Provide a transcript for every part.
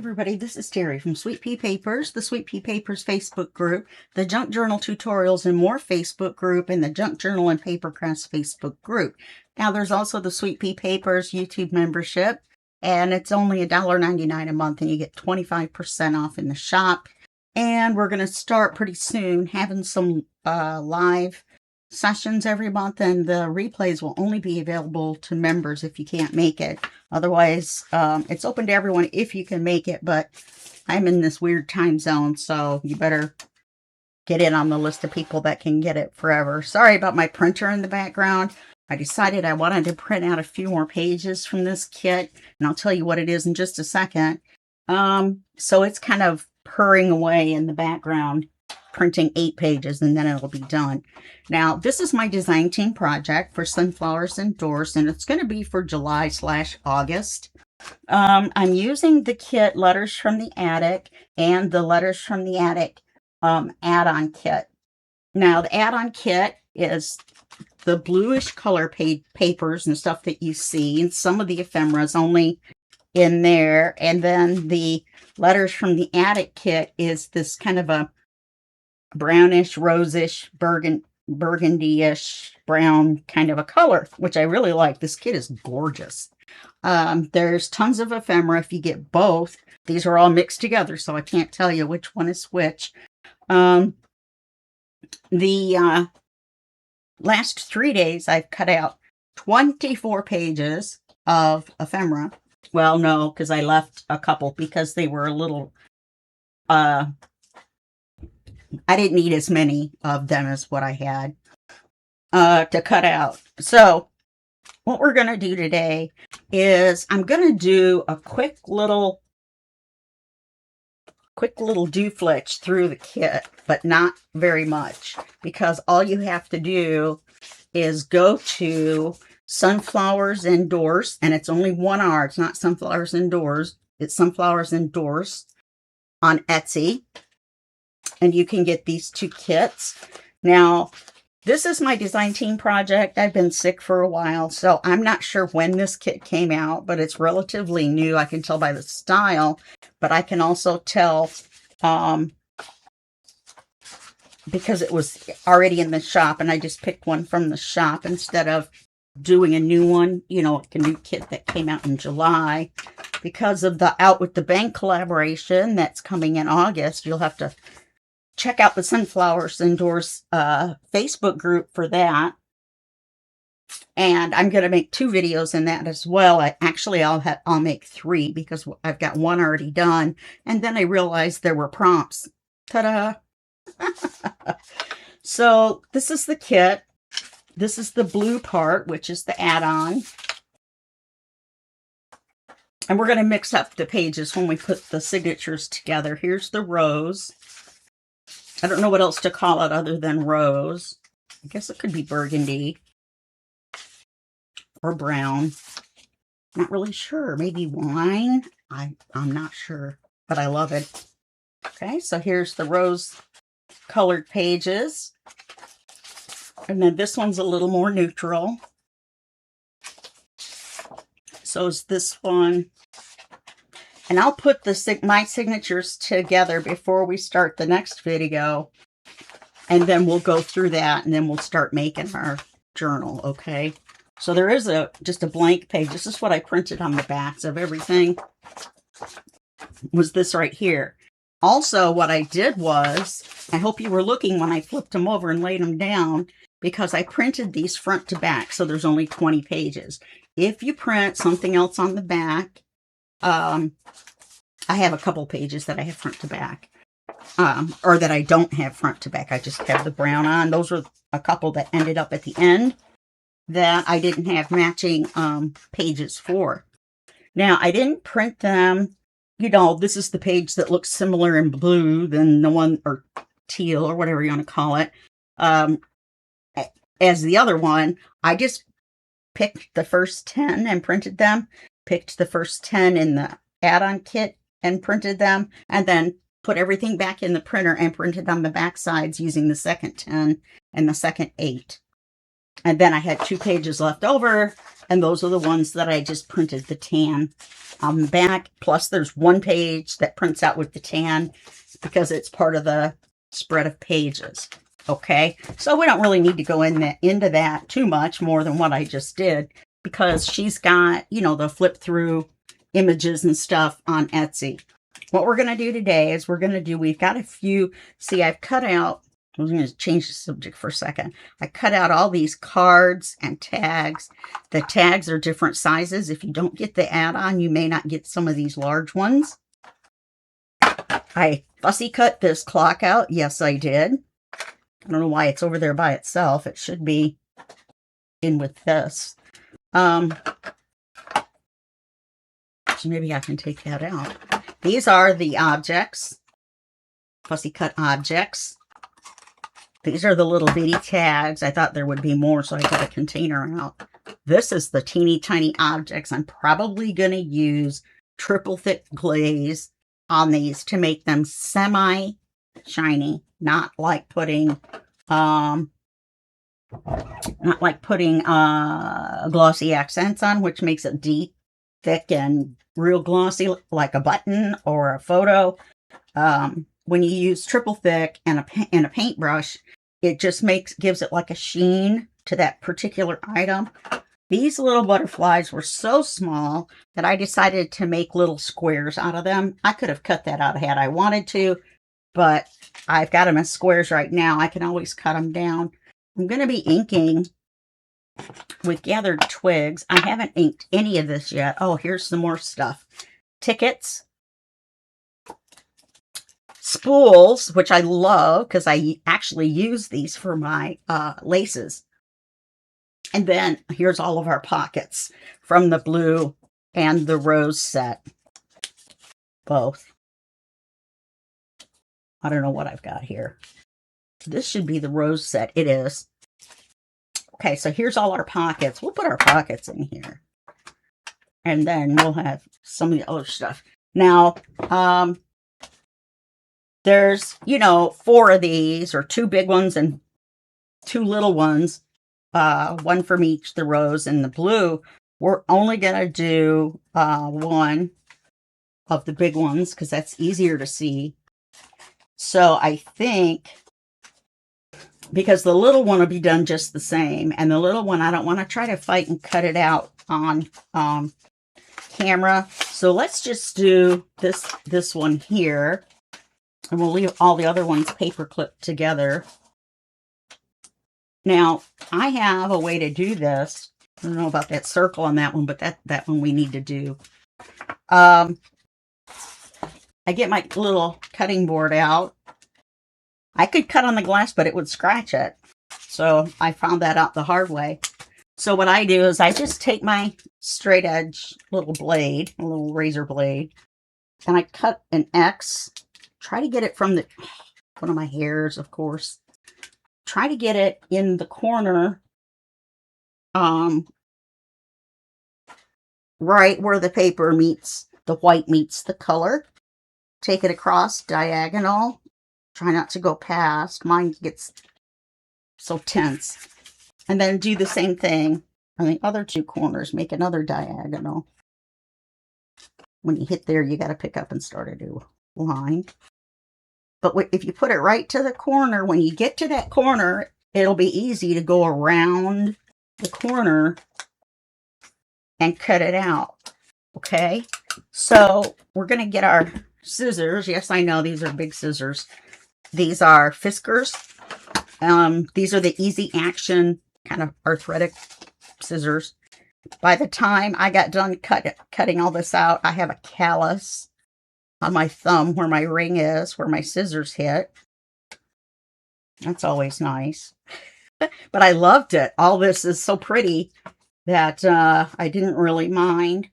everybody, this is Teri from Sweet Pea Papers, the Sweet Pea Papers Facebook group, the Junk Journal Tutorials and More Facebook group, and the Junk Journal and Paper Crafts Facebook group. Now there's also the Sweet Pea Papers YouTube membership, and it's only $1.99 a month, and you get 25% off in the shop. And we're going to start pretty soon having some live sessions every month, and the replays will only be available to members if you can't make it. Otherwise, it's open to everyone if you can make it, but I'm in this weird time zone, so you better get in on the list of people that can get it forever. Sorry about my printer in the background. I decided I wanted to print out a few more pages from this kit, and I'll tell you what it is in just a second. So it's kind of purring away in the background, printing 8 pages, and then it'll be done. Now, this is my design team project for Sunflowers and Doors, and it's going to be for July/August. I'm using the kit Letters from the Attic and the Letters from the Attic add-on kit. Now, the add-on kit is the bluish color papers and stuff that you see, and some of the ephemeras only in there. And then the Letters from the Attic kit is this kind of a brownish, rosish, burgundy-ish brown kind of a color, which I really like. This kit is gorgeous. There's tons of ephemera if you get both. These are all mixed together, so I can't tell you which one is which. The last 3 days, I've cut out 24 pages of ephemera. Well, no, because I left a couple because they were a little... I didn't need as many of them as what I had to cut out. So what we're going to do today is I'm going to do a quick little dooflitch through the kit, but not very much, because all you have to do is go to Sunflowers and Doors, and it's only one R. It's not Sunflowers and Doors. It's Sunflowers and Doors on Etsy. And you can get these 2 kits. Now, this is my design team project. I've been sick for a while, so I'm not sure when this kit came out, but it's relatively new. I can tell by the style, but I can also tell because it was already in the shop, and I just picked one from the shop instead of doing a new one, you know, like a new kit that came out in July. Because of the Out with the Bank collaboration that's coming in August, you'll have to check out the Sunflowers and Doors Facebook group for that. And I'm going to make 2 videos in that as well. I'll make 3 because I've got one already done. And then I realized there were prompts. Ta-da! So this is the kit. This is the blue part, which is the add-on. And we're going to mix up the pages when we put the signatures together. Here's the rose. I don't know what else to call it other than rose. I guess it could be burgundy or brown. Not really sure. Maybe wine. I'm not sure, but I love it. Okay, so here's the rose colored pages. And then this one's a little more neutral. So is this one. And I'll put my signatures together before we start the next video. And then we'll go through that, and then we'll start making our journal, okay? So there is just a blank page. This is what I printed on the backs of everything. Was this right here. Also, what I did was, I hope you were looking when I flipped them over and laid them down, because I printed these front to back, so there's only 20 pages. If you print something else on the back, I have a couple pages that I have front to back, or that I don't have front to back. I just have the brown on. Those were a couple that ended up at the end that I didn't have matching pages for. Now, I didn't print them. You know, this is the page that looks similar in blue than the one, or teal, or whatever you want to call it, as the other one. I just picked the first 10 and printed them, picked the first 10 in the add-on kit and printed them, and then put everything back in the printer and printed on the back sides using the second 10 and the second 8. And then I had 2 pages left over, and those are the ones that I just printed the tan on the back. Plus there's 1 page that prints out with the tan because it's part of the spread of pages. Okay, so we don't really need to go into that too much more than what I just did, because she's got, you know, the flip through images and stuff on Etsy. What we're going to do today is we've got a few, see, I've cut out, I was going to change the subject for a second. I cut out all these cards and tags. The tags are different sizes. If you don't get the add-on, you may not get some of these large ones. I fussy cut this clock out. Yes, I did. I don't know why it's over there by itself. It should be in with this. So maybe I can take that out. These are the objects, fussy cut objects. These are the little bitty tags. I thought there would be more, so I got a container out. This is the teeny tiny objects. I'm probably going to use triple thick glaze on these to make them semi-shiny, not like putting glossy accents on, which makes it deep, thick, and real glossy, like a button or a photo. When you use triple thick and a paintbrush, it just gives it like a sheen to that particular item. These little butterflies were so small that I decided to make little squares out of them. I could have cut that out had I wanted to, but I've got them as squares right now. I can always cut them down. I'm going to be inking with gathered twigs. I haven't inked any of this yet. Oh, here's some more stuff. Tickets. Spools, which I love because I actually use these for my laces. And then here's all of our pockets from the blue and the rose set. Both. I don't know what I've got here. This should be the rose set. It is. Okay, so here's all our pockets. We'll put our pockets in here. And then we'll have some of the other stuff. Now, there's, you know, 4 of these, or 2 big ones and 2 little ones. One from each, the rose and the blue. We're only going to do 1 of the big ones because that's easier to see. So I think, because the little one will be done just the same, and the little one, I don't want to try to fight and cut it out on camera. So let's just do this one here, and we'll leave all the other ones paper clipped together. Now, I have a way to do this. I don't know about that circle on that one, but that one we need to do. I get my little cutting board out. I could cut on the glass, but it would scratch it. So I found that out the hard way. So what I do is I just take my straight edge little blade, a little razor blade, and I cut an X. Try to get it from one of my hairs, of course. Try to get it in the corner, right where the paper meets, the white meets the color. Take it across diagonal. Try not to go past. Mine gets so tense. And then do the same thing on the other 2 corners. Make another diagonal. When you hit there, you got to pick up and start a new line. But if you put it right to the corner, when you get to that corner, it'll be easy to go around the corner and cut it out. Okay? So we're going to get our scissors. Yes, I know these are big scissors. These are Fiskars. These are the easy action kind of arthritic scissors. By the time I got done cutting all this out, I have a callus on my thumb where my ring is, where my scissors hit. That's always nice. But I loved it. All this is so pretty that I didn't really mind.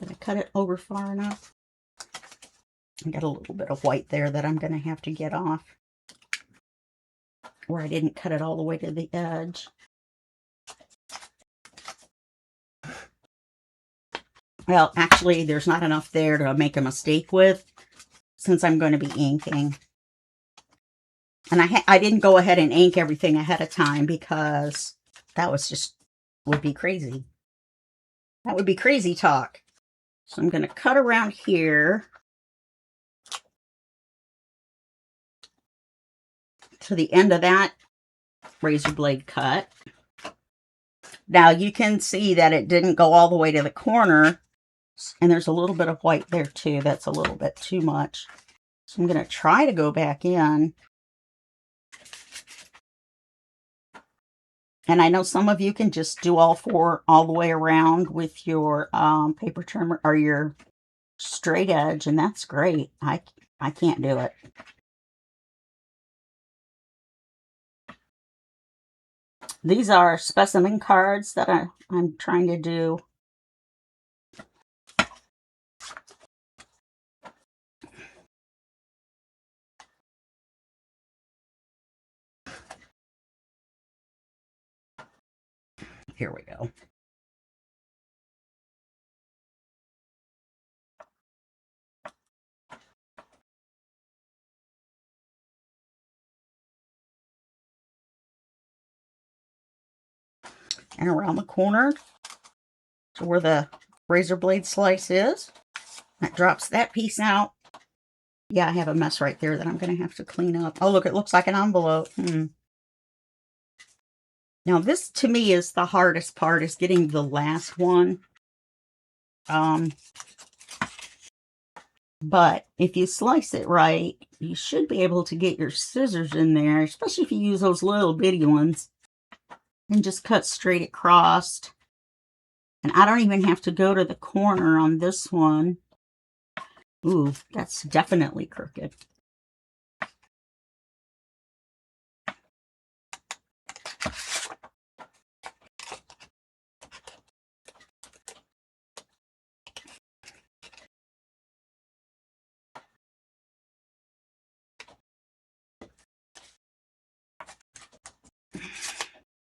Did I cut it over far enough? I got a little bit of white there that I'm going to have to get off, where I didn't cut it all the way to the edge. Well, actually, there's not enough there to make a mistake with, since I'm going to be inking. And I didn't go ahead and ink everything ahead of time because that was just, would be crazy. That would be crazy talk. So I'm going to cut around here to the end of that razor blade cut. Now you can see that it didn't go all the way to the corner, and there's a little bit of white there too. That's a little bit too much. So I'm going to try to go back in. And I know some of you can just do all four all the way around with your paper trimmer or your straight edge, and that's great. I can't do it. These are specimen cards that I'm trying to do. Here we go. And around the corner to where the razor blade slice is. That drops that piece out. Yeah, I have a mess right there that I'm going to have to clean up. Oh, look, it looks like an envelope. Now, this to me is the hardest part, is getting the last one. But if you slice it right, you should be able to get your scissors in there, especially if you use those little bitty ones, and just cut straight across. And I don't even have to go to the corner on this one. Ooh, that's definitely crooked.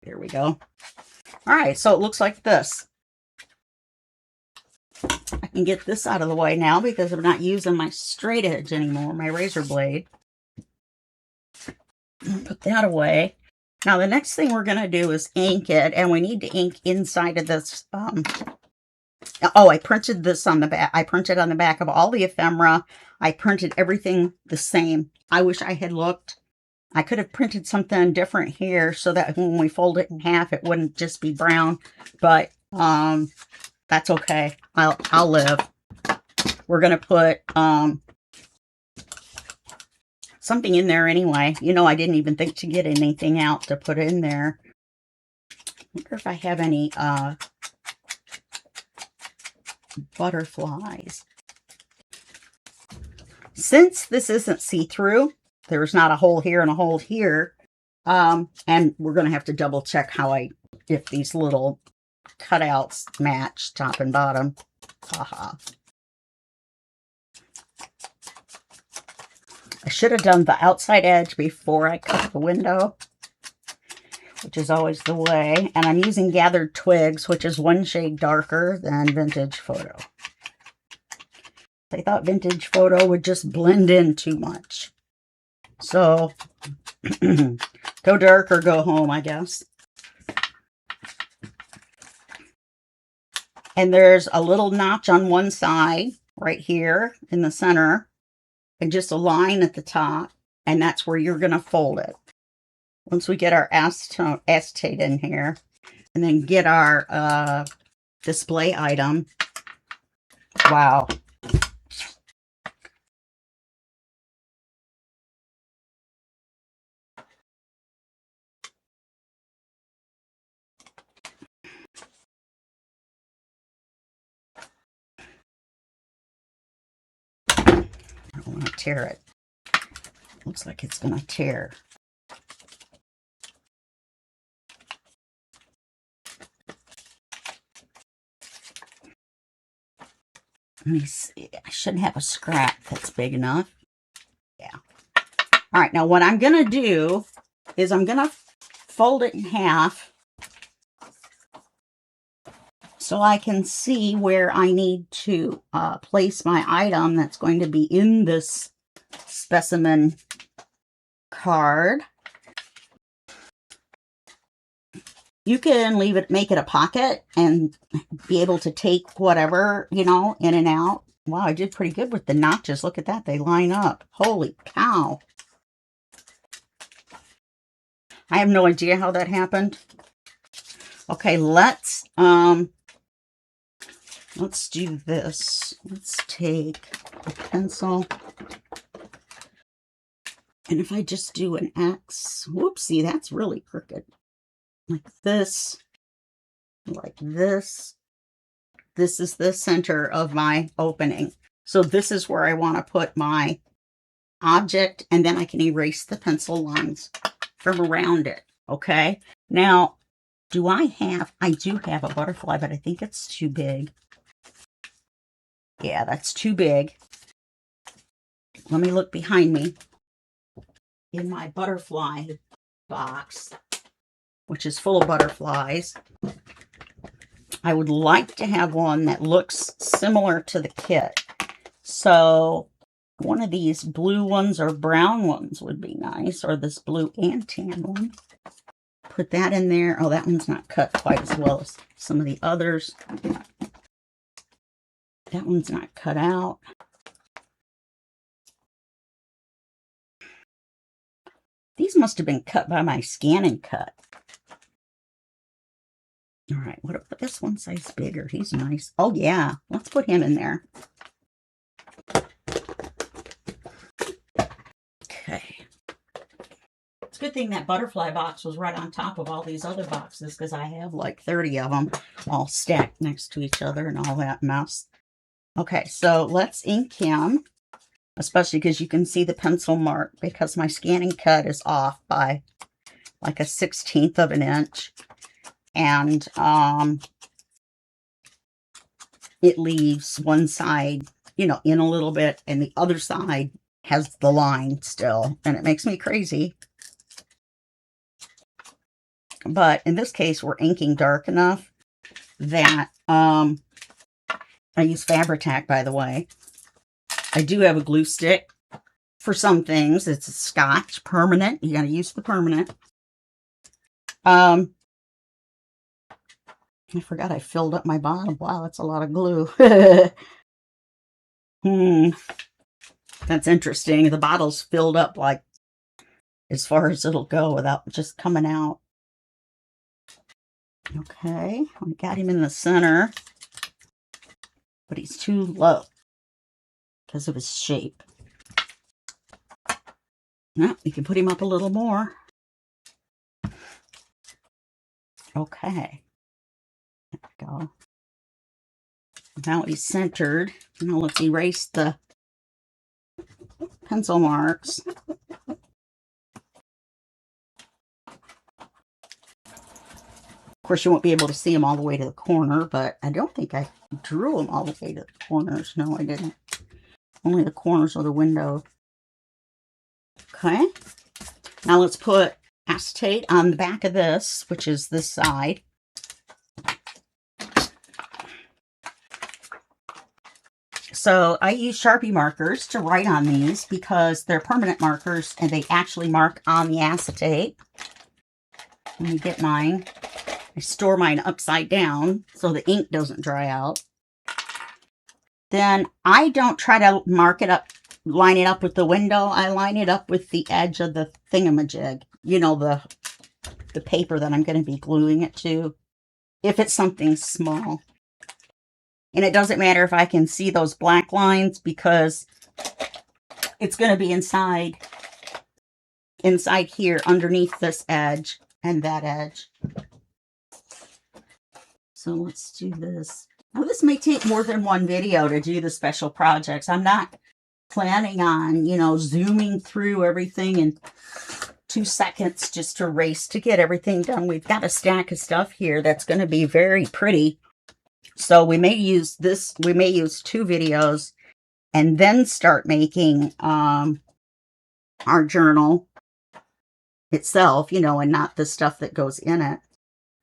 There we go. All right, so it looks like this. I can get this out of the way now because I'm not using my straight edge anymore, my razor blade. Put that away. Now, the next thing we're going to do is ink it, and we need to ink inside of this. Oh, I printed this on the back. I printed on the back of all the ephemera. I printed everything the same. I wish I had looked. I could have printed something different here so that when we fold it in half, it wouldn't just be brown. But that's okay. I'll live. We're going to put something in there anyway. You know, I didn't even think to get anything out to put in there. I wonder if I have any butterflies. Since this isn't see-through, there's not a hole here and a hole here. And we're going to have to double check if these little cutouts match top and bottom. Haha. I should have done the outside edge before I cut the window, which is always the way. And I'm using Gathered Twigs, which is one shade darker than Vintage Photo. I thought Vintage Photo would just blend in too much. So, go dark or go home, I guess. And there's a little notch on one side, right here in the center, and just a line at the top, and that's where you're going to fold it. Once we get our acetate in here, and then get our display item. Wow. I don't want to tear it. Looks like it's going to tear. Let me see. I shouldn't have a scrap that's big enough. Yeah. All right. Now what I'm going to do is I'm going to fold it in half so I can see where I need to place my item that's going to be in this specimen card. You can leave it, make it a pocket and be able to take whatever, you know, in and out. Wow, I did pretty good with the notches. Look at that. They line up. Holy cow. I have no idea how that happened. Okay, let's do this. Let's take a pencil. And if I just do an X, whoopsie, that's really crooked. Like this, like this. This is the center of my opening. So this is where I want to put my object, and then I can erase the pencil lines from around it. Okay. Now, I do have a butterfly, but I think it's too big. Yeah, that's too big. Let me look behind me in my butterfly box, which is full of butterflies. I would like to have one that looks similar to the kit. So one of these blue ones or brown ones would be nice, or this blue and tan one. Put that in there. Oh, that one's not cut quite as well as some of the others. That one's not cut out. These must have been cut by my scan and cut. All right, what about this one size bigger? He's nice. Oh, yeah. Let's put him in there. Okay. It's a good thing that butterfly box was right on top of all these other boxes, because I have like 30 of them all stacked next to each other and all that mess. Okay, so let's ink him, especially because you can see the pencil mark, because my scanning cut is off by like a 1/16 of an inch. And it leaves one side, you know, in a little bit, and the other side has the line still, and it makes me crazy. But in this case, we're inking dark enough that I use Fabri-Tac, by the way. I do have a glue stick for some things. It's a Scotch permanent. You got to use the permanent. I forgot I filled up my bottle. Wow, that's a lot of glue. That's interesting. The bottle's filled up like as far as it'll go without just coming out. Okay, I got him in the center, but he's too low because of his shape. Now, we can put him up a little more. Okay. There we go. Now he's centered. Now let's erase the pencil marks. Of course, you won't be able to see them all the way to the corner, but I don't think I drew them all the way to the corners. No, I didn't. Only the corners of the window. Okay. Now let's put acetate on the back of this, which is this side. So I use Sharpie markers to write on these because they're permanent markers and they actually mark on the acetate. Let me get mine. I store mine upside down so the ink doesn't dry out. Then I don't try to mark it up, line it up with the window. I line it up with the edge of the thingamajig. You know, the paper that I'm going to be gluing it to, if it's something small. And it doesn't matter if I can see those black lines because it's going to be inside here underneath this edge and that edge. So let's do this. Now this may take more than one video to do the special projects. I'm not planning on, you know, zooming through everything in 2 seconds just to race to get everything done. We've got a stack of stuff here that's going to be very pretty. So we may use this, we may use 2 videos and then start making our journal itself, you know, and not the stuff that goes in it.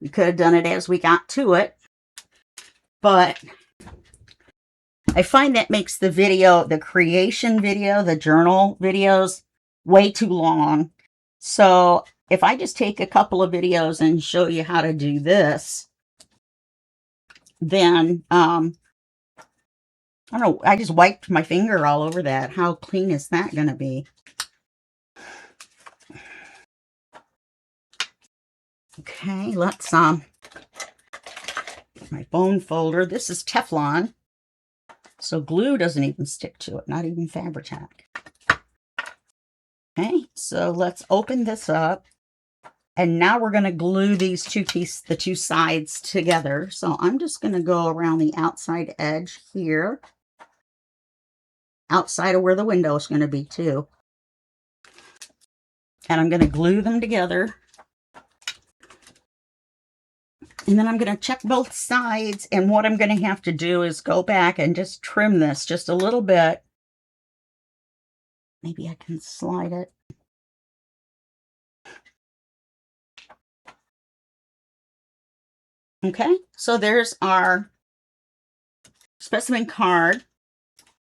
We could have done it as we got to it, but I find that makes the video, the creation video, the journal videos, way too long. So if I just take a couple of videos and show you how to do this, then, I don't know, I just wiped my finger all over that. How clean is that going to be? Okay, let's, my bone folder. This is Teflon, so glue doesn't even stick to it, not even Fabri-Tac. Okay, so let's open this up. And now we're going to glue these the two sides together. So I'm just going to go around the outside edge here. Outside of where the window is going to be too. And I'm going to glue them together. And then I'm going to check both sides. And what I'm going to have to do is go back and just trim this just a little bit. Maybe I can slide it. Okay, so there's our specimen card.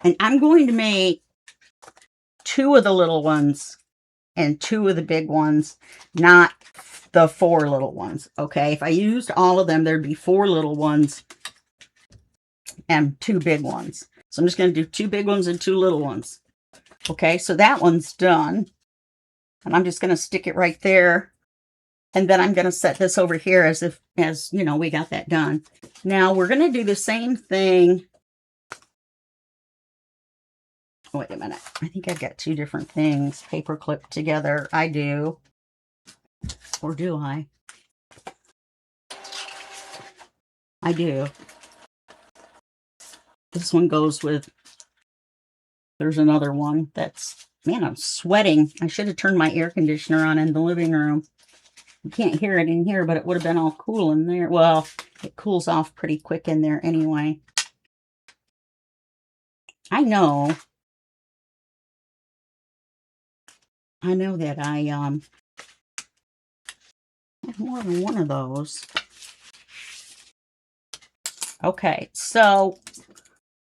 And I'm going to make 2 of the little ones and 2 of the big ones, not the 4 little ones. Okay, if I used all of them, there'd be 4 little ones and 2 big ones. So I'm just going to do 2 big ones and 2 little ones. Okay, so that one's done. And I'm just going to stick it right there. And then I'm going to set this over here as you know, we got that done. Now we're going to do the same thing. Wait a minute. I think I've got 2 different things paper clipped together. I do. Or do I? I do. This one goes with, there's another one that's, man, I'm sweating. I should have turned my air conditioner on in the living room. You can't hear it in here, but it would have been all cool in there. Well, it cools off pretty quick in there anyway. I know that I have more than one of those. Okay, so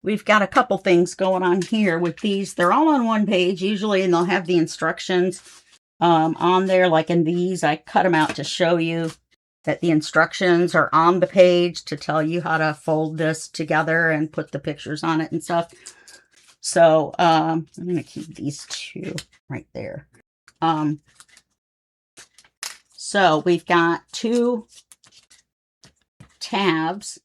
we've got a couple things going on here with these. They're all on one page usually, and they'll have the instructions on there. Like in these, I cut them out to show you that the instructions are on the page to tell you how to fold this together and put the pictures on it and stuff. So I'm going to keep these 2 right there. So we've got 2 tabs.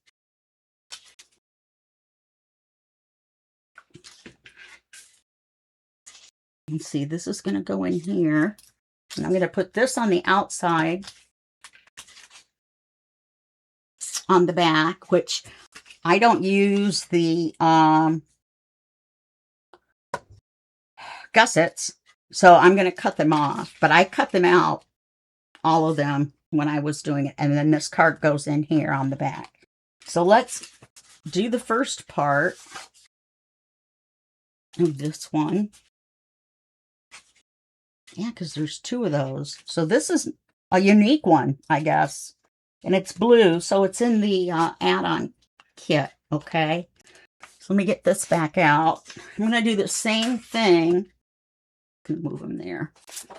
You see, this is going to go in here. And I'm going to put this on the outside on the back, which I don't use the gussets. So I'm going to cut them off. But I cut them out, all of them, when I was doing it. And then this card goes in here on the back. So let's do the first part of this one. Yeah, because there's 2 of those. So this is a unique one, I guess. And it's blue, so it's in the add-on kit, okay? So let me get this back out. I'm going to do the same thing. Can move them there.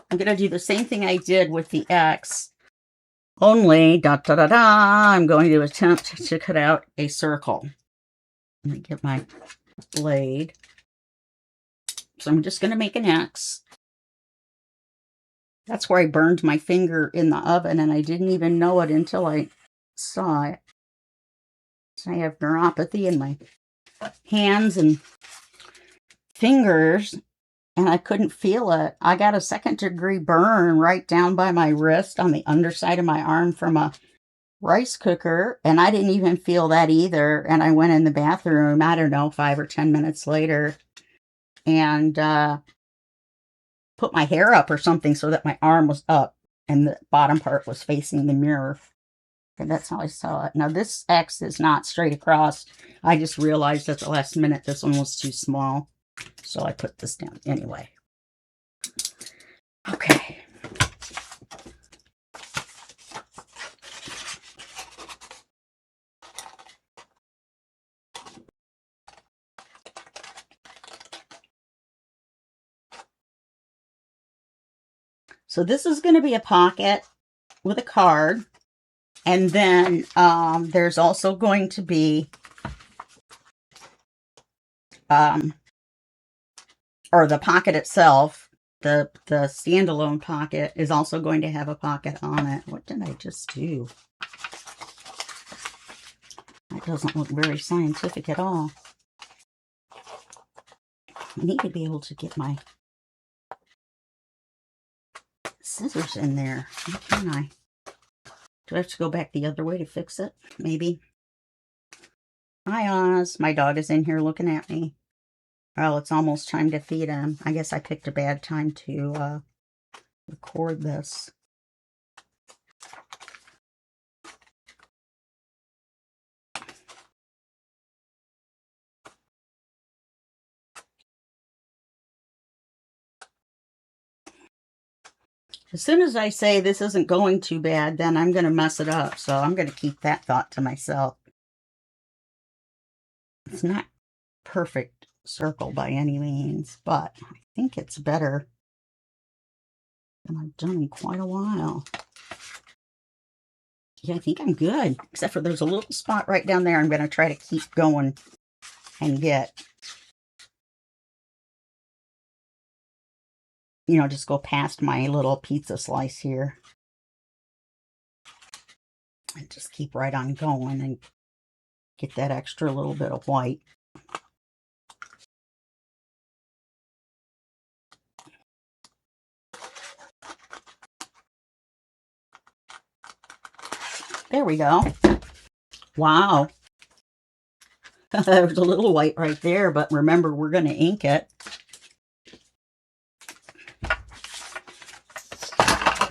I'm going to do the same thing I did with the X. Only, I'm going to attempt to cut out a circle. Let me get my blade. So I'm just going to make an X. That's where I burned my finger in the oven, and I didn't even know it until I saw it. So I have neuropathy in my hands and fingers, and I couldn't feel it. I got a 2nd-degree burn right down by my wrist on the underside of my arm from a rice cooker, and I didn't even feel that either. And I went in the bathroom, I don't know, 5 or 10 minutes later, and put my hair up or something so that my arm was up and the bottom part was facing the mirror. And that's how I saw it. Now this X is not straight across. I just realized at the last minute this one was too small. So I put this down anyway. Okay. So this is going to be a pocket with a card. And then there's also going to be, or the pocket itself, the standalone pocket is also going to have a pocket on it. What did I just do? That doesn't look very scientific at all. I need to be able to get my scissors in there. How can I? Do I have to go back the other way to fix it? Maybe. Hi, Oz. My dog is in here looking at me. Well, it's almost time to feed him. I guess I picked a bad time to record this. As soon as I say this isn't going too bad, then I'm going to mess it up. So I'm going to keep that thought to myself. It's not perfect circle by any means, but I think it's better than I've done in quite a while. Yeah, I think I'm good, except for there's a little spot right down there I'm going to try to keep going and get. You know, just go past my little pizza slice here. And just keep right on going and get that extra little bit of white. There we go. Wow. There's a little white right there, but remember, we're going to ink it.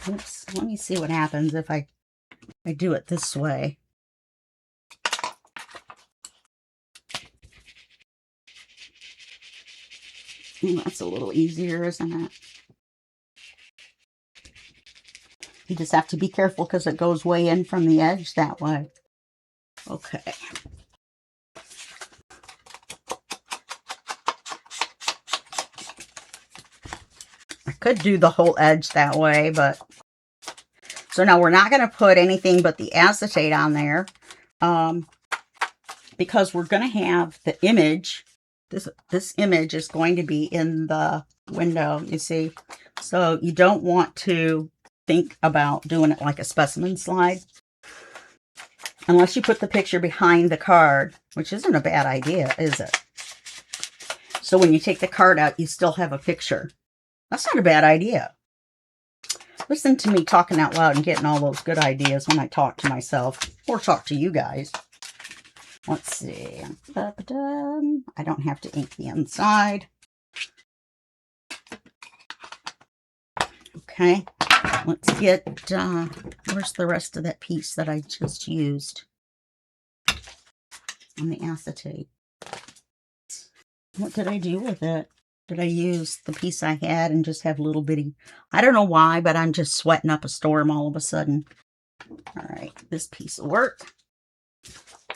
Oops, let me see what happens if I do it this way. That's a little easier, isn't it? You just have to be careful because it goes way in from the edge that way. Okay. I could do the whole edge that way, but... So now we're not going to put anything but the acetate on there because we're going to have the image. This image is going to be in the window, you see. So you don't want to think about doing it like a specimen slide unless you put the picture behind the card, which isn't a bad idea, is it? So when you take the card out, you still have a picture. That's not a bad idea. Listen to me talking out loud and getting all those good ideas when I talk to myself or talk to you guys. Let's see. I don't have to ink the inside. Okay. Let's get, where's the rest of that piece that I just used on the acetate? What did I do with it? Did I use the piece I had and just have little bitty... I don't know why, but I'm just sweating up a storm all of a sudden. All right, this piece will work.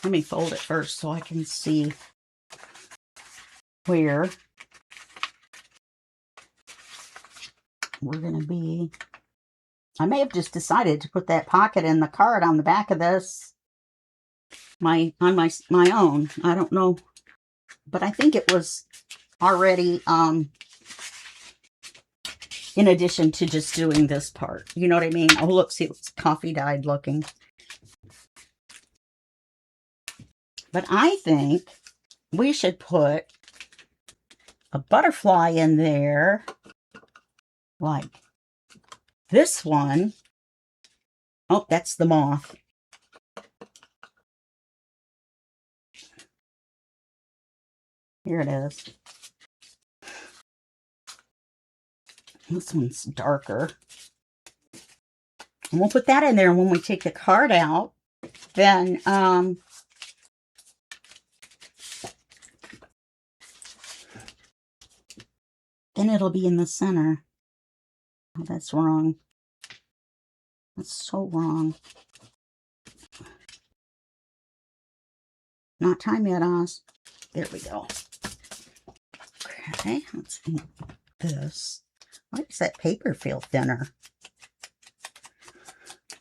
Let me fold it first so I can see where we're going to be. I may have just decided to put that pocket in the card on the back of this on my own. I don't know, but I think it was already in addition to just doing this part. You know what I mean? Oh, look, see, it's coffee dyed looking. But I think we should put a butterfly in there like this one. Oh, that's the moth. Here it is. This one's darker. And we'll put that in there. And when we take the card out, then it'll be in the center. Oh, that's wrong. That's so wrong. Not time yet, Oz. There we go. Okay, let's ink this. Why does that paper feel thinner?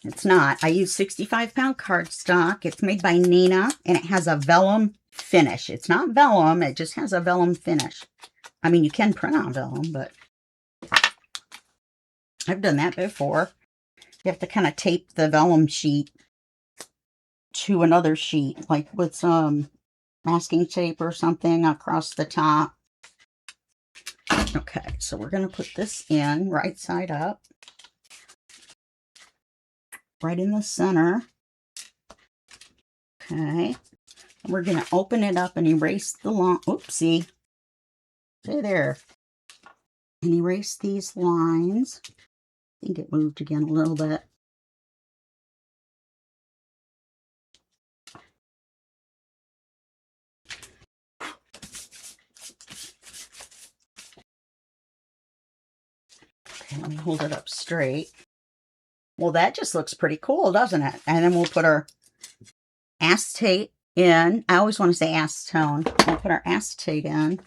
It's not. I use 65-pound cardstock. It's made by Nina, and it has a vellum finish. It's not vellum. It just has a vellum finish. I mean, you can print on vellum, but I've done that before. You have to kind of tape the vellum sheet to another sheet, like with some masking tape or something across the top. Okay, so we're going to put this in right side up. Right in the center. Okay. We're going to open it up and erase the line. Oopsie. Stay there. And erase these lines. I think it moved again a little bit. Okay, let me hold it up straight. Well, that just looks pretty cool, doesn't it? And then we'll put our acetate in. I always want to say acetone. We'll put our acetate in.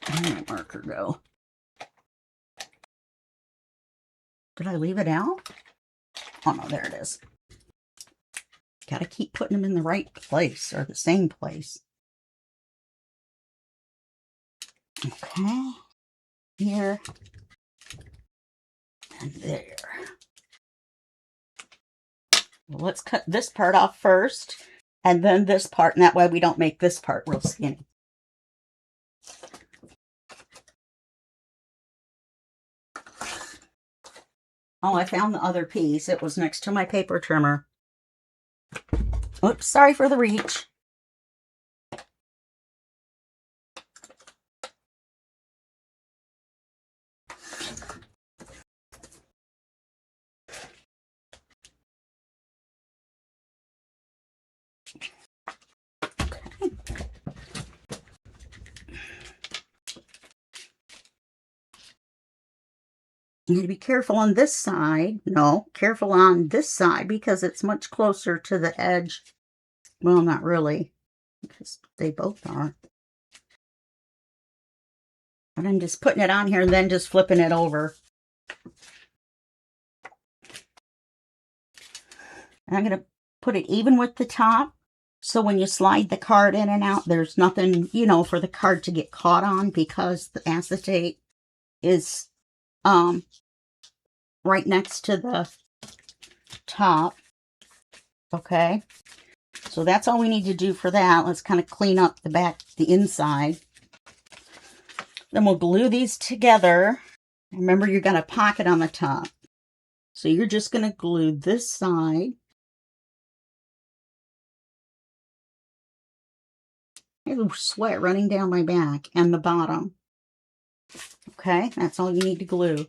Where'd my marker go? Did I leave it out? Oh, no, there it is. Got to keep putting them in the right place, or the same place. Okay. Here. And there. Well, let's cut this part off first, and then this part, and that way we don't make this part real skinny. Oh, I found the other piece. It was next to my paper trimmer. Oops, sorry for the reach. You need to be careful on this side. No, careful on this side because it's much closer to the edge. Well, not really, because they both are. But I'm just putting it on here and then just flipping it over. And I'm going to put it even with the top. So when you slide the card in and out, there's nothing, you know, for the card to get caught on because the acetate is right next to the top. Okay. So that's all we need to do for that. Let's kind of clean up the back, the inside. Then we'll glue these together. Remember, you got a pocket on the top. So you're just going to glue this side. There's sweat running down my back and the bottom. Okay, that's all you need to glue.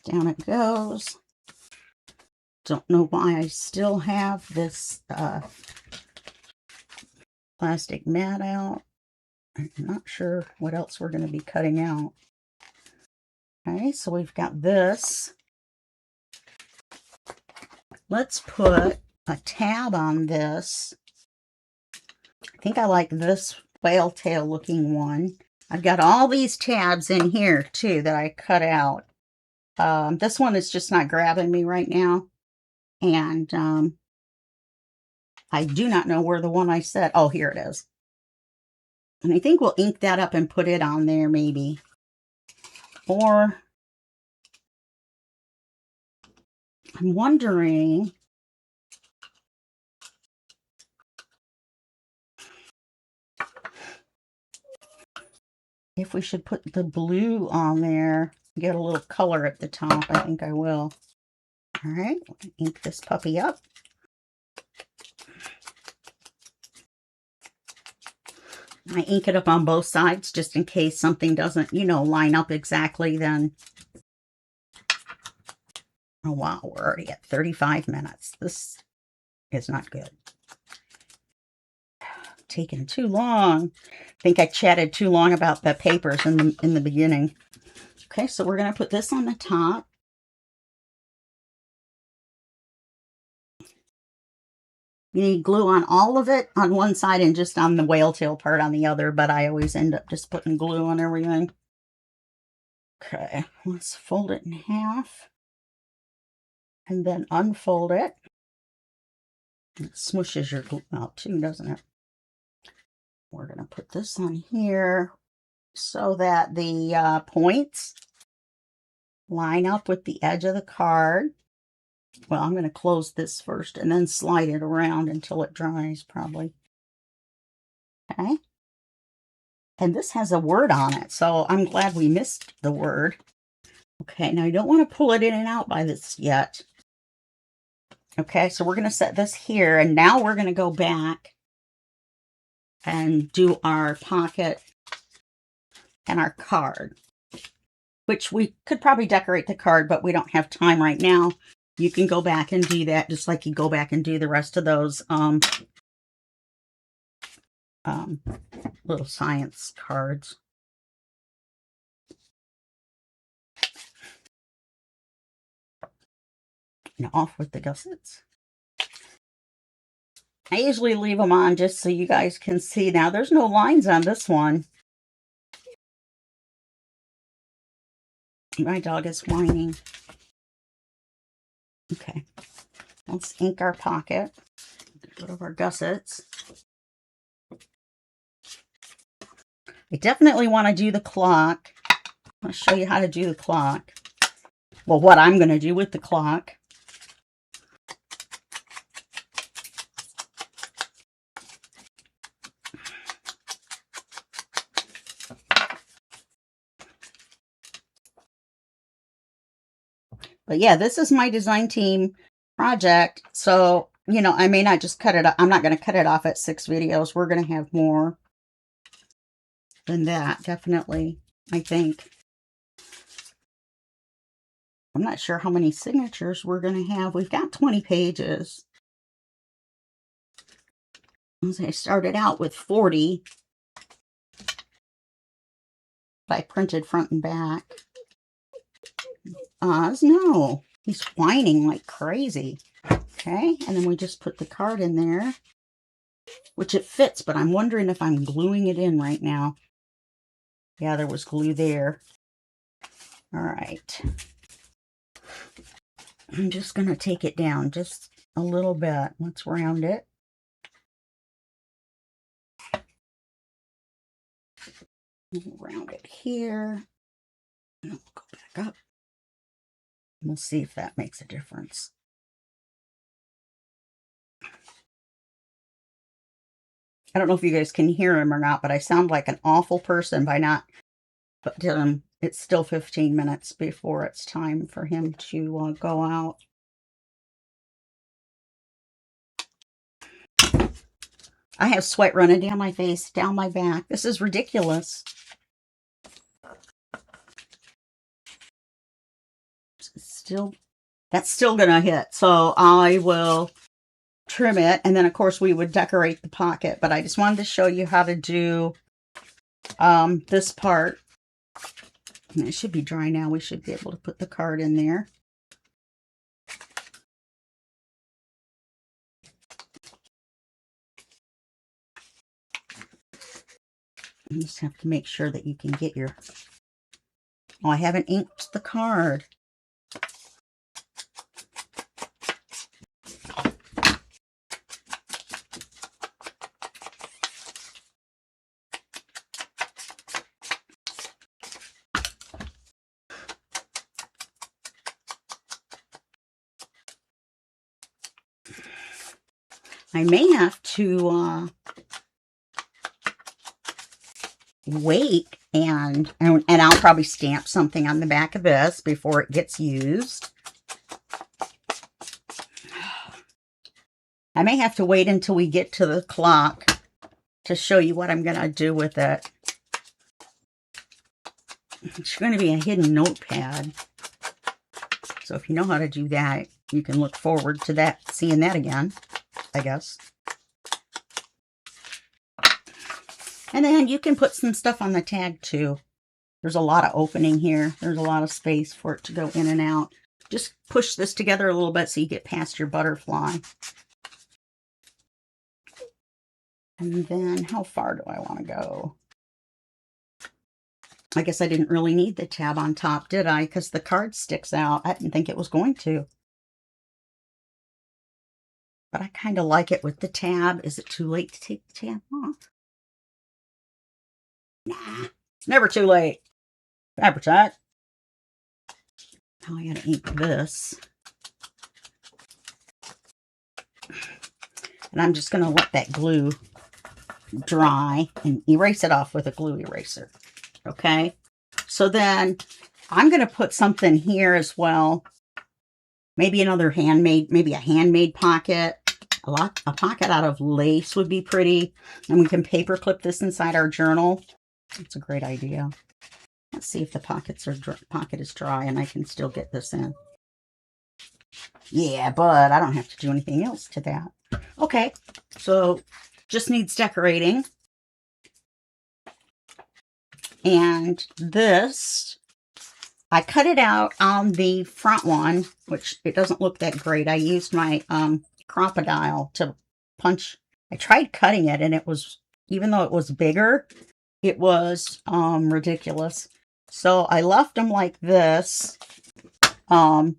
Down it goes. Don't know why I still have this plastic mat out. I'm not sure what else we're going to be cutting out. Okay, so we've got this. Let's put a tab on this. I think I like this whale tail looking one. I've got all these tabs in here too that I cut out. This one is just not grabbing me right now. And I do not know where the one I said. Oh, here it is. And I think we'll ink that up and put it on there maybe. Or I'm wondering if we should put the blue on there, get a little color at the top. I think I will. All right, ink this puppy up. I ink it up on both sides just in case something doesn't, you know, line up exactly then. Oh, wow, we're already at 35 minutes. This is not good. Taking too long. I think I chatted too long about the papers in the beginning. Okay, so we're going to put this on the top. You need glue on all of it on one side and just on the whale tail part on the other, but I always end up just putting glue on everything. Okay, let's fold it in half and then unfold it. It smooshes your glue out too, doesn't it? We're going to put this on here so that the points line up with the edge of the card. Well, I'm going to close this first and then slide it around until it dries, probably. Okay. And this has a word on it, so I'm glad we missed the word. Okay, now you don't want to pull it in and out by this yet. Okay, so we're going to set this here, and now we're going to go back and do our pocket and our card, which we could probably decorate the card, but we don't have time right now. You can go back and do that just like you go back and do the rest of those little science cards. Now off with the gussets. I usually leave them on just so you guys can see. Now there's no lines on this one. My dog is whining. Okay, let's ink our pocket. Get rid of our gussets. I definitely want to do the clock. I'll show you how to do the clock. Well, what I'm going to do with the clock. But yeah, this is my design team project. So, you know, I may not just cut it up. I'm not going to cut it off at 6 videos. We're going to have more than that, definitely, I think. I'm not sure how many signatures we're going to have. We've got 20 pages. I started out with 40. I printed front and back. Oz, no. He's whining like crazy. Okay, and then we just put the card in there, which it fits, but I'm wondering if I'm gluing it in right now. Yeah, there was glue there. All right. I'm just going to take it down just a little bit. Let's round it. We'll round it here. And we'll go back up. We'll see if that makes a difference. I don't know if you guys can hear him or not, but I sound like an awful person by not. But it's still 15 minutes before it's time for him to go out. I have sweat running down my face, down my back. This is ridiculous. That's still gonna hit. So I will trim it, and then of course we would decorate the pocket. But I just wanted to show you how to do this part. And it should be dry now. We should be able to put the card in there. You just have to make sure that you can get your... Oh, I haven't inked the card. I may have to wait and I'll probably stamp something on the back of this before it gets used. I may have to wait until we get to the clock to show you what I'm going to do with it. It's going to be a hidden notepad. So if you know how to do that, you can look forward to that, seeing that again, I guess. And then you can put some stuff on the tag too. There's a lot of opening here. There's a lot of space for it to go in and out. Just push this together a little bit so you get past your butterfly. And then how far do I want to go? I guess I didn't really need the tab on top, did I? Because the card sticks out. I didn't think it was going to. But I kind of like it with the tab. Is it too late to take the tab off? Nah, it's never too late. Fabri-Tac. Now I gotta ink this. And I'm just gonna let that glue dry and erase it off with a glue eraser. Okay, so then I'm going to put something here as well. Maybe another handmade, maybe a handmade pocket. A pocket out of lace would be pretty. And we can paper clip this inside our journal. It's a great idea. Let's see if the pocket is dry and I can still get this in. Yeah, but I don't have to do anything else to that. Okay, so just needs decorating. And this, I cut it out on the front one, which it doesn't look that great. I used my crocodile to punch. I tried cutting it and it was, even though it was bigger, it was ridiculous. So I left them like this for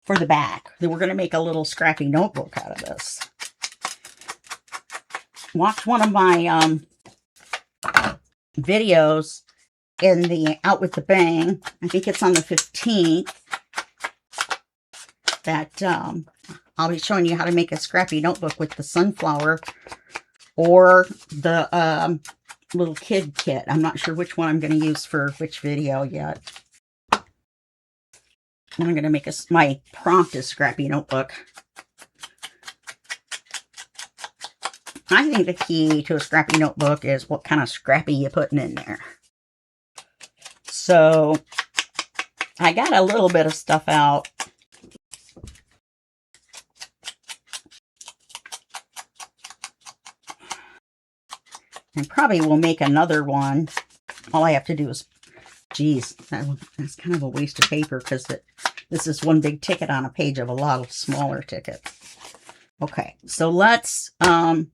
the back. Then we're going to make a little scrappy notebook out of this. Watch one of my videos in the Out with the Bang. I think it's on the 15th that I'll be showing you how to make a scrappy notebook with the sunflower or the little kid kit. I'm not sure which one I'm going to use for which video yet. And I'm going to make my prompt is scrappy notebook. I think the key to a scrappy notebook is what kind of scrappy you're putting in there. So I got a little bit of stuff out. And probably will make another one. All I have to do is, geez, that's kind of a waste of paper because this is one big ticket on a page of a lot of smaller tickets. Okay, so let's, I'd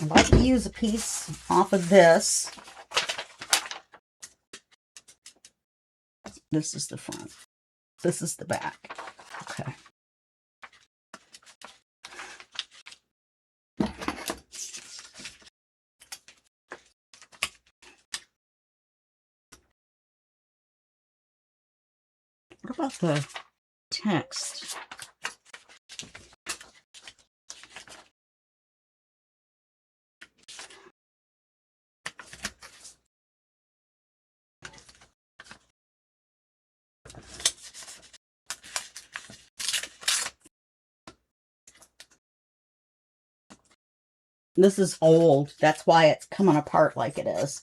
like to use a piece off of this. This is the front. This is the back. Okay. What about the text? This is old. That's why it's coming apart like it is.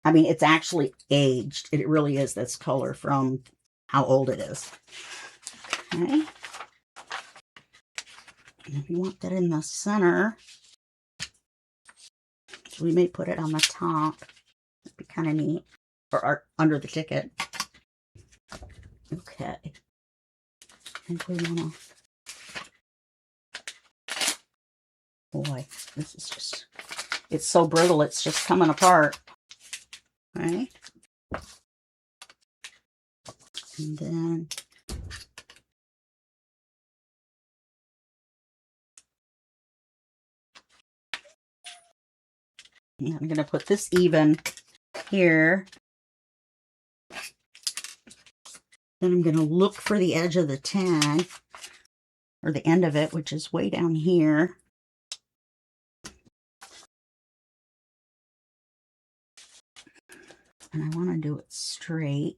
I mean, it's actually aged. It really is this color from how old it is. Okay. And if you want that in the center, we may put it on the top. That'd be kind of neat. Or under the ticket. Okay. I think we want to... Boy, this is just... It's so brittle, it's just coming apart. Right? And then... Yeah, I'm going to put this even here. Then I'm going to look for the edge of the tag, or the end of it, which is way down here. And I want to do it straight.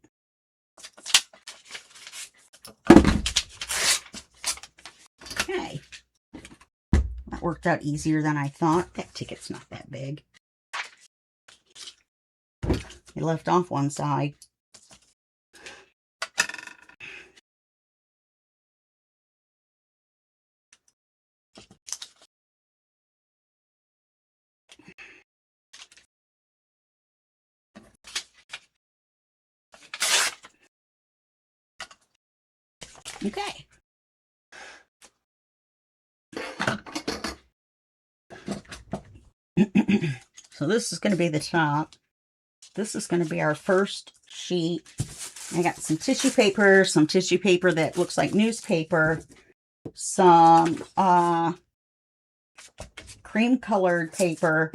Okay. That worked out easier than I thought. That ticket's not that big. I left off one side. Okay. So this is going to be the top. This is going to be our first sheet. I got some tissue paper that looks like newspaper, some cream colored paper,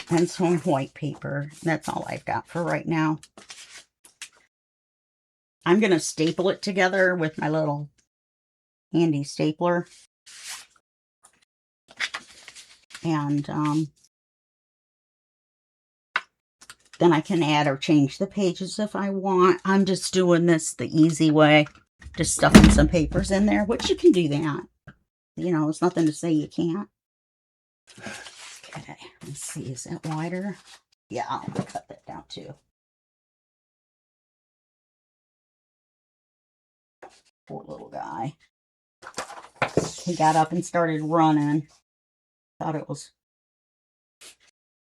and some white paper. That's all I've got for right now. I'm going to staple it together with my little handy stapler. And then I can add or change the pages if I want. I'm just doing this the easy way. Just stuffing some papers in there, which you can do that. You know, it's nothing to say you can't. Okay, let's see. Is that wider? Yeah, I'll cut that down too. Poor little guy. He got up and started running. Thought it was...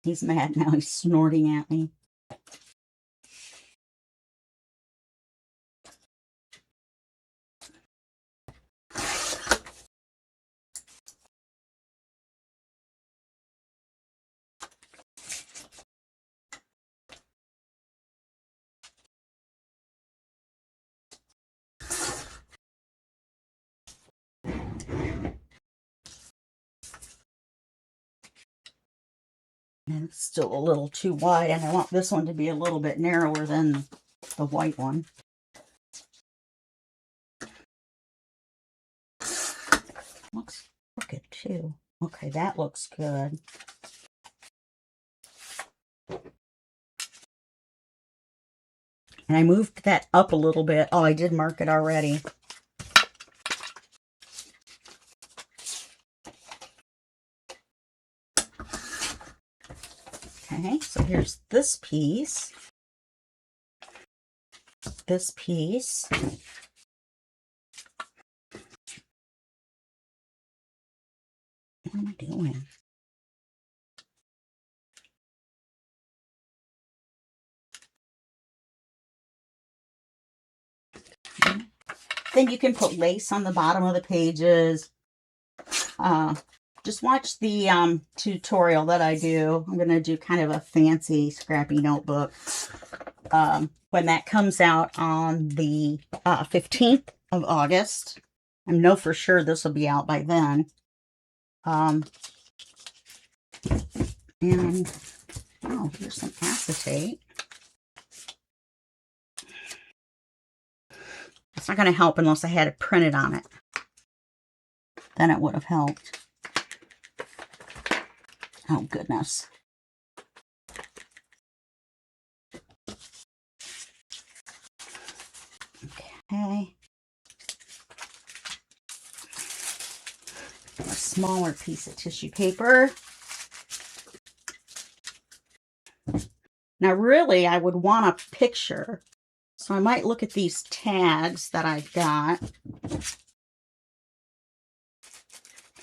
He's mad now. He's snorting at me. And it's still a little too wide, and I want this one to be a little bit narrower than the white one. Looks crooked too. Okay, that looks good. And I moved that up a little bit. Oh, I did mark it already. Okay, so here's this piece. This piece. What am I doing? Then you can put lace on the bottom of the pages. Just watch the tutorial that I do. I'm going to do kind of a fancy scrappy notebook. When that comes out on the 15th of August. I know for sure this will be out by then. And, oh, here's some acetate. It's not going to help unless I had it printed on it. Then it would have helped. Oh, goodness. Okay. A smaller piece of tissue paper. Now, really, I would want a picture. So I might look at these tags that I've got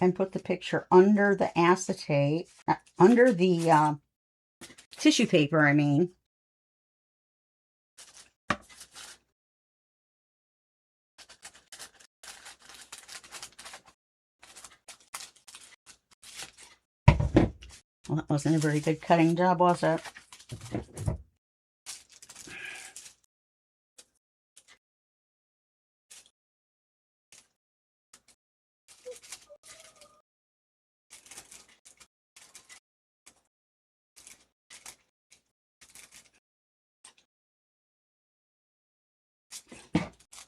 and put the picture under the acetate, under the tissue paper, I mean. Well, that wasn't a very good cutting job, was it?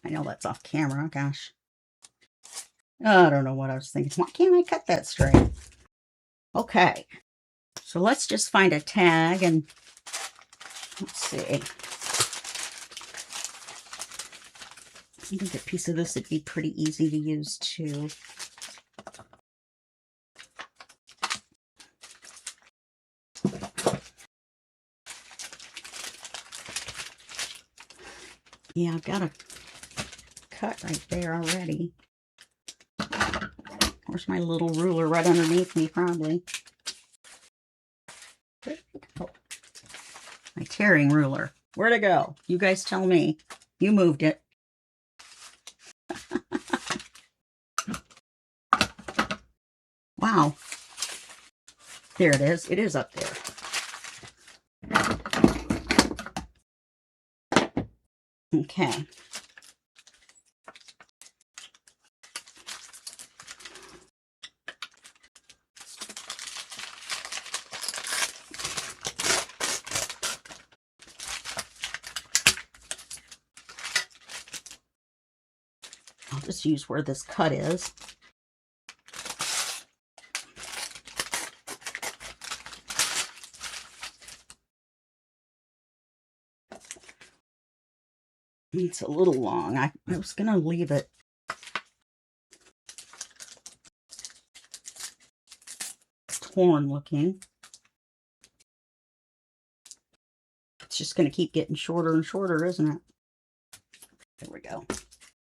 I know that's off camera, gosh. I don't know what I was thinking. Why can't I cut that straight? Okay. So let's just find a tag and let's see. I think a piece of this would be pretty easy to use too. Yeah, I've got a cut right there already. Where's my little ruler? Right underneath me, probably. Oh, my tearing ruler. Where'd it go? You guys tell me. You moved it. Wow. There it is. It is up there. Okay. I'll just use where this cut is. It's a little long. I was going to leave it. Torn looking. It's just going to keep getting shorter and shorter, isn't it? There we go.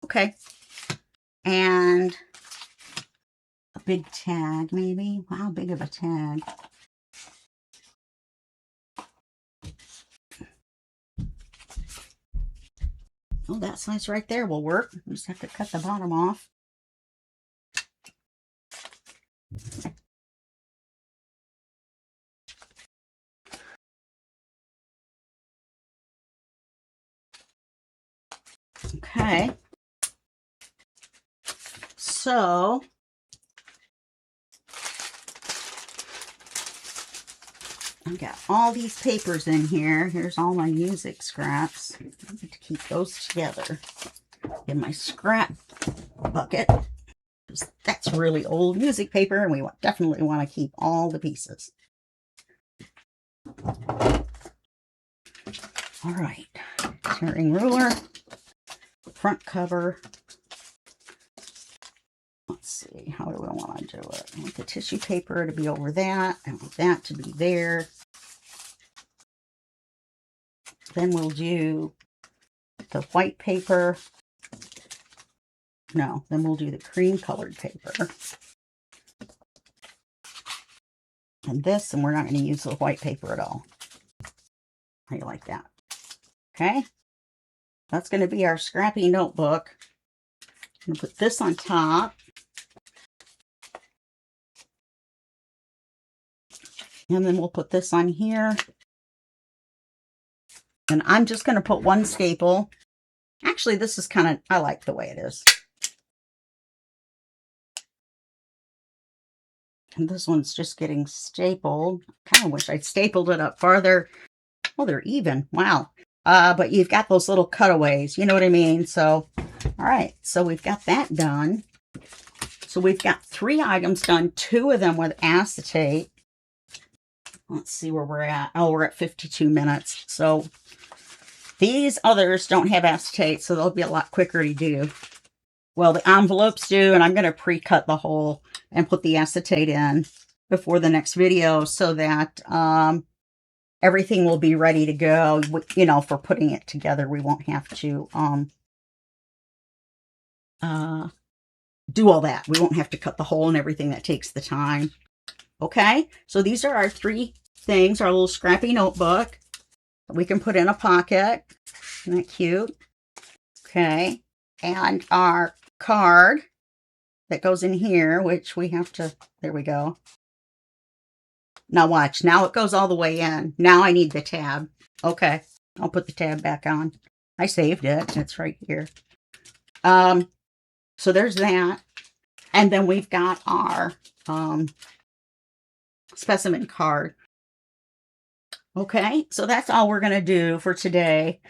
Okay. And a big tag, maybe. How big of a tag? Oh, that size right there will work. You just have to cut the bottom off. Okay. So I've got all these papers in here. Here's all my music scraps. I need to keep those together in my scrap bucket. That's really old music paper, and we definitely want to keep all the pieces. All right. Tearing ruler. Front cover. Let's see, how do I want to do it? I want the tissue paper to be over that. I want that to be there. Then we'll do the white paper. No, then we'll do the cream colored paper. And this, and we're not going to use the white paper at all. How do you like that? Okay. That's going to be our scrappy notebook. I'm going to put this on top. And then we'll put this on here. And I'm just going to put one staple. Actually, this is kind of, I like the way it is. And this one's just getting stapled. Kind of wish I'd stapled it up farther. Oh, they're even. Wow. But you've got those little cutaways. You know what I mean? So, all right. So we've got that done. So we've got 3 items done. 2 of them with acetate. Let's see where we're at. Oh, we're at 52 minutes. So these others don't have acetate, so they'll be a lot quicker to do. Well, the envelopes do, and I'm going to pre-cut the whole and put the acetate in before the next video so that everything will be ready to go, you know, for putting it together. We won't have to do all that. We won't have to cut the hole and everything. That takes the time. Okay, so these are our 3 things, our little scrappy notebook that we can put in a pocket. Isn't that cute? Okay, and our card that goes in here, which we have to, there we go. Now watch, now it goes all the way in. Now I need the tab. Okay, I'll put the tab back on. I saved it, it's right here. So there's that. And then we've got our specimen card. Okay, so that's all we're going to do for today.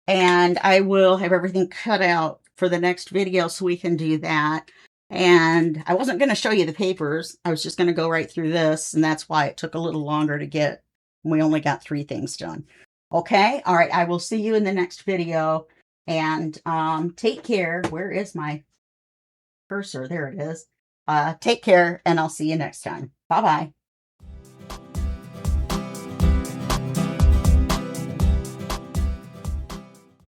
And I will have everything cut out for the next video so we can do that. And I wasn't going to show you the papers. I was just going to go right through this. And that's why it took a little longer to get. We only got 3 things done. Okay, all right, I will see you in the next video. And take care. Where is my cursor? There it is. Take care, and I'll see you next time. Bye-bye.